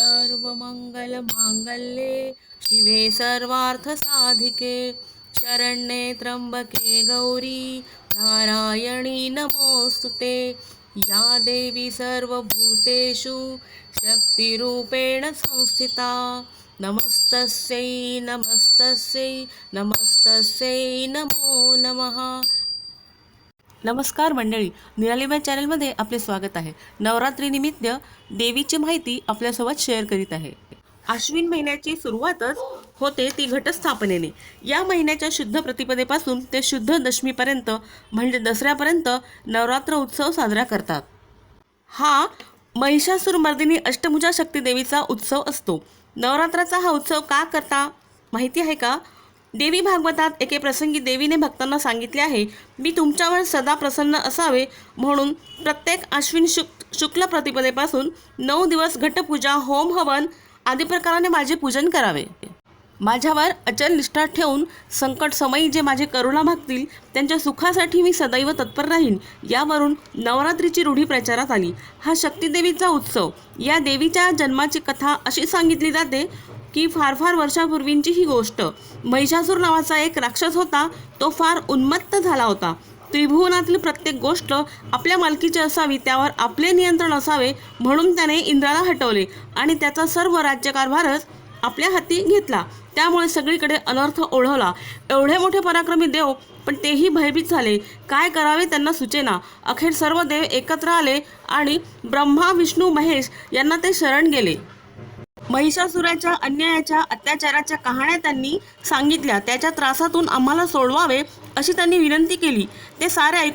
सर्वमङ्गलमाङ्गल्ये शिवे सर्वार्थसाधिके शरण्ये त्र्यम्बके गौरी नारायणी नमोऽस्तुते। या देवी सर्वभूतेषु शक्तिरूपेण संस्थिता नमस्तस्यै नमस्तस्यै नमस्तस्यै नमो नमः। नमस्कार मंडळी, निरालिबा चॅनलमध्ये आपले स्वागत आहे। नवरात्रीनिमित्त देवीची माहिती आपल्यासोबत शेअर करीत आहे। आश्विन महिन्याची सुरुवातच होते ती घटस्थापनेने। या महिन्याच्या शुद्ध प्रतिपदेपासून ते शुद्ध दशमीपर्यंत म्हणजे दसऱ्यापर्यंत नवरात्र उत्सव साजरा करतात। हा महिषासुरमर्दिनी अष्टभुजा शक्ती देवीचा उत्सव असतो। नवरात्राचा हा उत्सव का करता माहिती आहे का? देवी भागवतात एके प्रसंगी देवीने भक्तांना सांगितले आहे, मी तुमच्यावर सदा प्रसन्न असावे म्हणून प्रत्येक आश्विन शुक्ल प्रतिपदेपासून 9 दिवस घटपूजा, होम हवन आदी प्रकाराने माझे पूजन करावे। माझ्यावर अचल निष्ठा ठेवून संकट समयी जे माझे करुणा भागतील त्यांच्या सुखासाठी मी सदैव तत्पर राहीन। यावरून नवरात्रीची रूढी प्रचारात आली। हा शक्तीदेवीचा उत्सव। या देवीच्या जन्माची कथा अशी सांगितली जाते की फार वर्षापूर्वींची ही गोष्ट। महिषासूर नावाचा एक राक्षस होता। तो फार उन्मत्त झाला होता। त्रिभुवनातील प्रत्येक गोष्ट आपल्या मालकीची असावी, त्यावर आपले नियंत्रण असावे म्हणून त्याने इंद्राला हटवले आणि त्याचा सर्व राज्यकारभारच आपल्या हाती घेतला। त्यामुळे सगळीकडे अनर्थ ओढवला। एवढे मोठे पराक्रमी देव पण तेही भयभीत झाले। काय करावे त्यांना सुचेना। अखेर सर्व देव एकत्र आले आणि ब्रह्मा, विष्णू, महेश यांना ते शरण गेले। महिषासुराच्या अन्यायाच्या, अत्याचाराच्या कहाण्या त्यांनी सांगितल्या। त्याच्या त्रासातून आम्हाला सोडवावे अशी त्यांनी विनंती केली। ते सारे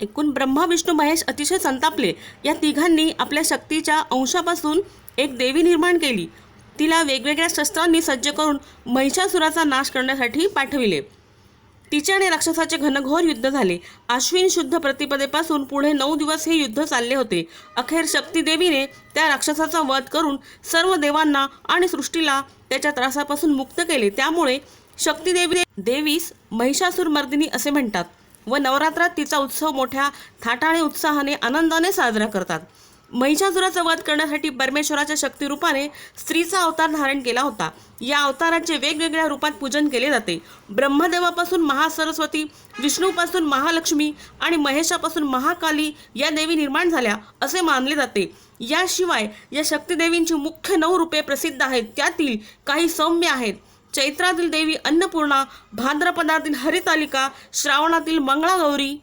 ऐकून ब्रह्मा, विष्णू, महेश अतिशय संतापले। या तिघांनी आपल्या शक्तीच्या अंशापासून एक देवी निर्माण केली। तिला वेगवेगळ्या शस्त्रांनी सज्ज करून महिषासुराचा नाश करण्यासाठी पाठविले। तिचे आणि राक्षसाचे घनघोर युद्ध झाले। आश्विन शुद्ध प्रतिपदेपासून पुढे 9 दिवस हे युद्ध चालले होते। अखेर शक्ती देवीने त्या राक्षसाचा वध करून सर्व देवांना आणि सृष्टीला त्याच्या त्रासापासून मुक्त केले। त्यामुळे शक्ती देवीस महिषासुरमर्दिनी असे म्हणतात व नवरात्रात तिचा उत्सव मोठ्या थाटाने, उत्साहाने, आनंदाने साजरा करतात। महिषासुराचा वध करण्यासाठी परमेश्वराच्या शक्तिरूपाने स्त्रीचा अवतार धारण केला होता। या अवताराचे वेगवेगळ्या रूपात पूजन केले जाते। ब्रह्मदेवापासून महासरस्वती, विष्णूपासून महालक्ष्मी आणि महेशापासून महाकाली या देवी निर्माण झाल्या असे मानले जाते। याशिवाय या शक्तिदेवींची मुख्य 9 रूपे प्रसिद्ध आहेत। त्यातील काही सौम्य आहेत। चैत्रातील देवी अन्नपूर्णा, भाद्रपदातील हरितालिका, श्रावणातील मंगळागौरी,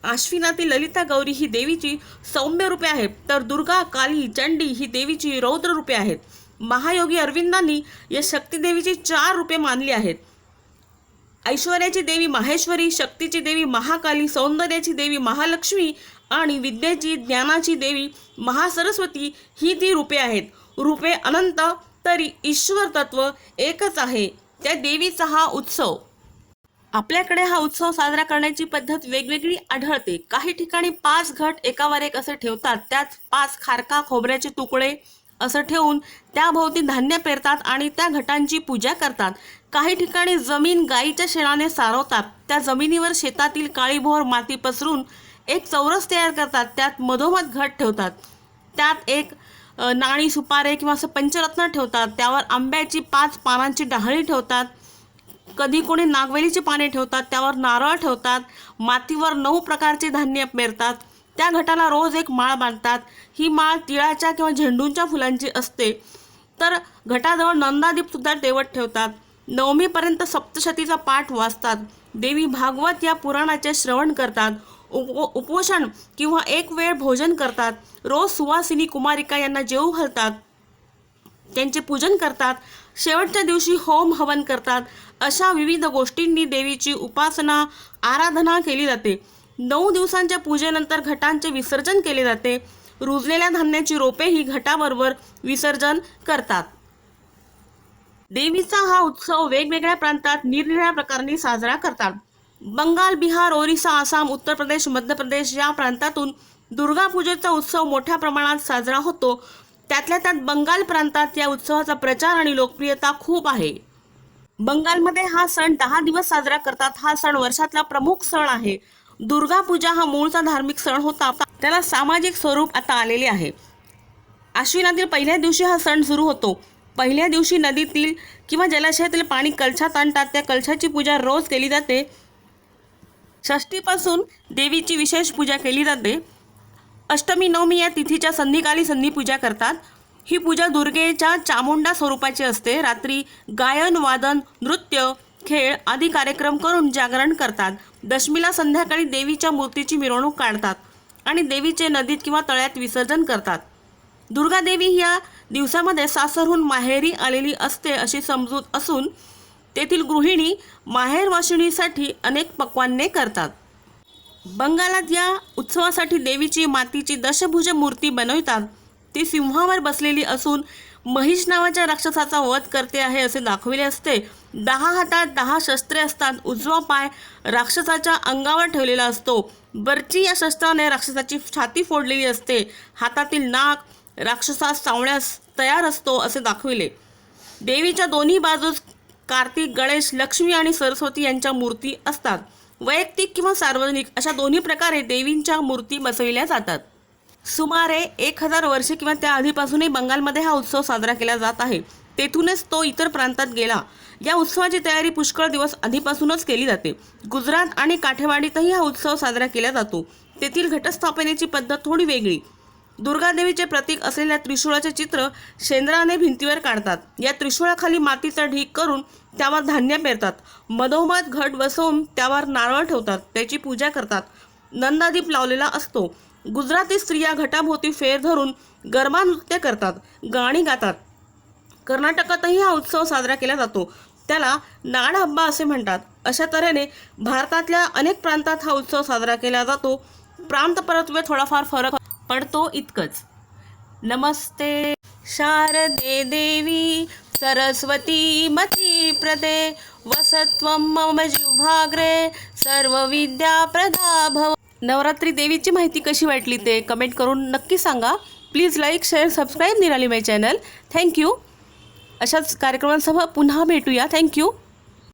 आश्विनातील ललिता गौरी ही देवीची सौम्य रूपे आहेत। तर दुर्गा, काली, चंडी ही देवीची रौद्र रूपे आहेत। महायोगी अरविंदांनी या शक्तीदेवीची 4 रूपे मानली आहेत। ऐश्वर्याची देवी माहेश्वरी, शक्तीची देवी महाकाली, सौंदर्याची देवी महालक्ष्मी आणि विद्येची, ज्ञानाची देवी महासरस्वती ही ती रूपे आहेत। रूपे अनंत तरी ईश्वर तत्व एकच आहे। त्या देवीचा हा उत्सव। आपल्याकडे हा उत्सव साजरा करण्याची पद्धत वेगवेगळी आढळते। काही ठिकाणी 5 घट एकावर एक असे ठेवतात। त्यात 5 खारका खोबऱ्याचे तुकडे असं ठेवून त्याभोवती धान्य पेरतात आणि त्या घटांची पूजा करतात। काही ठिकाणी जमीन गाईच्या शेणाने सारवतात। त्या जमिनीवर शेतातील काळीभोर माती पसरून एक चौरस तयार करतात। त्यात मधोमध घट ठेवतात। त्यात एक नाणी, सुपारे किंवा असं पंचरत्न ठेवतात। त्यावर आंब्याची 5 पानांची डहाळी ठेवतात। कधी कोणी नागवेलीची पाने ठेवतात। त्यावर नारळ ठेवतात। मातीवर 9 प्रकारचे धान्य पेरतात। त्या घटाला रोज एक माळ बांधतात। ही माळ तिळाच्या किंवा झेंडूच्या फुलांची असते। तर घटाजवळ नंदादीप सुद्धा तेवत ठेवतात। नवमीपर्यंत सप्तशतीचा पाठ वाचतात। देवी भागवत या पुराणाचे श्रवण करतात। उपोषण किंवा एक वेळ भोजन करतात। रोज सुवासिनी कुमारिका यांना जेवू घालतात, त्यांचे पूजन करतात। शेवटच्या दिवशी होम हवन करतात। अशा विविध गोष्टींनी देवीची उपासना, आराधना केली जाते। 9 दिवसांच्या पूजेनंतर घटांचे विसर्जन केले जाते। रुजलेल्या धान्याची रोपे ही घटाबरोबर विसर्जन करतात। देवीचा हा उत्सव वेगवेगळ्या प्रांतात निरनिराळ्या प्रकारांनी साजरा करतात। बंगाल, बिहार, ओरिसा, आसाम, उत्तर प्रदेश, मध्य प्रदेश या प्रांतातून दुर्गा पूजेचा उत्सव मोठ्या प्रमाणात साजरा होतो। त्यातल्या त्यात बंगाल प्रांतात या उत्सवाचा प्रचार आणि लोकप्रियता खूप आहे। बंगालमध्ये हा सण 10 दिवस साजरा करतात। हा सण वर्षातला प्रमुख सण आहे। दुर्गा पूजा हा मूळचा धार्मिक सण होता, त्याला सामाजिक स्वरूप आता आलेले आहे। आश्विनातील पहिल्या दिवशी हा सण सुरू होतो. पहिल्या दिवशी नदीतील किंवा जलाशयातील पाणी कलशात आणतात. त्या कलशाची पूजा रोज केली जाते. षष्टीपासून देवीची विशेष पूजा केली जाते. अष्टमी नवमी या तिथीच्या संधिकाली संधिपूजा करतात. ही पूजा दुर्गेच्या चामुंडा स्वरूपाची असते. रात्री गायन वादन नृत्य खेळ आदी कार्यक्रम करून जागरण करतात. दशमीला संध्याकाळी देवीच्या मूर्तीची मिरवणूक काढतात आणि देवीचे नदीत किंवा तळ्यात विसर्जन करतात. दुर्गादेवी या दिवसामध्ये सासरहून माहेरी आलेली असते अशी समजूत असून तेथील गृहिणी माहेरवाशिणीसाठी अनेक पक्वान्ने करतात. बंगालात या उत्सवासाठी देवीची मातीची दशभुज मूर्ती बनवतात. ती सिंहावर बसलेली असून महिष नावाच्या राक्षसाचा वध करते आहे असे दाखविले असते. 10 हातात 10 शस्त्रे असतात. उजवा पाय राक्षसाच्या अंगावर ठेवलेला असतो. बर्ची या शस्त्राने राक्षसाची छाती फोडलेली असते. हातातील नाग राक्षसास चावण्यास तयार असतो असे दाखविले. देवीच्या दोन्ही बाजूस कार्तिक गणेश लक्ष्मी आणि सरस्वती यांच्या मूर्ती असतात. वैयक्तिक किंवा सार्वजनिक अशा दोन्ही प्रकारे देवींच्या मूर्ती बसविल्या जातात. सुमारे 1000 वर्षे किंवा त्या आधीपासूनही बंगालमध्ये हा उत्सव साजरा केला जात आहे. तेथूनच तो इतर प्रांतात गेला. या उत्सवाची तयारी पुष्कळ दिवस आधीपासूनच केली जाते. गुजरात आणि काठेवाडीतही हा उत्सव साजरा केला जातो. तेथील घटस्थापनेची पद्धत थोडी वेगळी. दुर्गादेवीचे प्रतीक असलेल्या त्रिशूळाचे चित्र शेंद्राने भिंतीवर काढतात. या त्रिशूळाखाली मातीचा ढीग करून त्यावर धान्य पेरतात. मधोमध घट बसवून त्यावर नारळ ठेवतात. त्याची पूजा करतात. नंदादीप लावलेला असतो. गुजराती स्त्रिया घटाभोवती फेर धरून गरबा नृत्य करतात, गाणी गातात. कर्नाटकातही हा उत्सव साजरा केला जातो. त्याला नाड हब्बा असे म्हणतात. अशा तऱ्हेने भारतातल्या अनेक प्रांतात हा उत्सव साजरा केला जातो. प्रांत परत्वे थोडाफार फरक पडतो इतकंच. नमस्ते शारदे देवी सरस्वती मती प्रदे वसत्वं मम जिह्वाग्रे सर्व विद्या प्रदा भव. नवरात्री देवीची माहिती कशी वाटली ते कमेंट करून नक्की सांगा. प्लीज लाईक शेअर सबस्क्राईब निराली माय चॅनल. थँक्यू. अशाच कार्यक्रमांसह पुन्हा भेटूया. थँक्यू.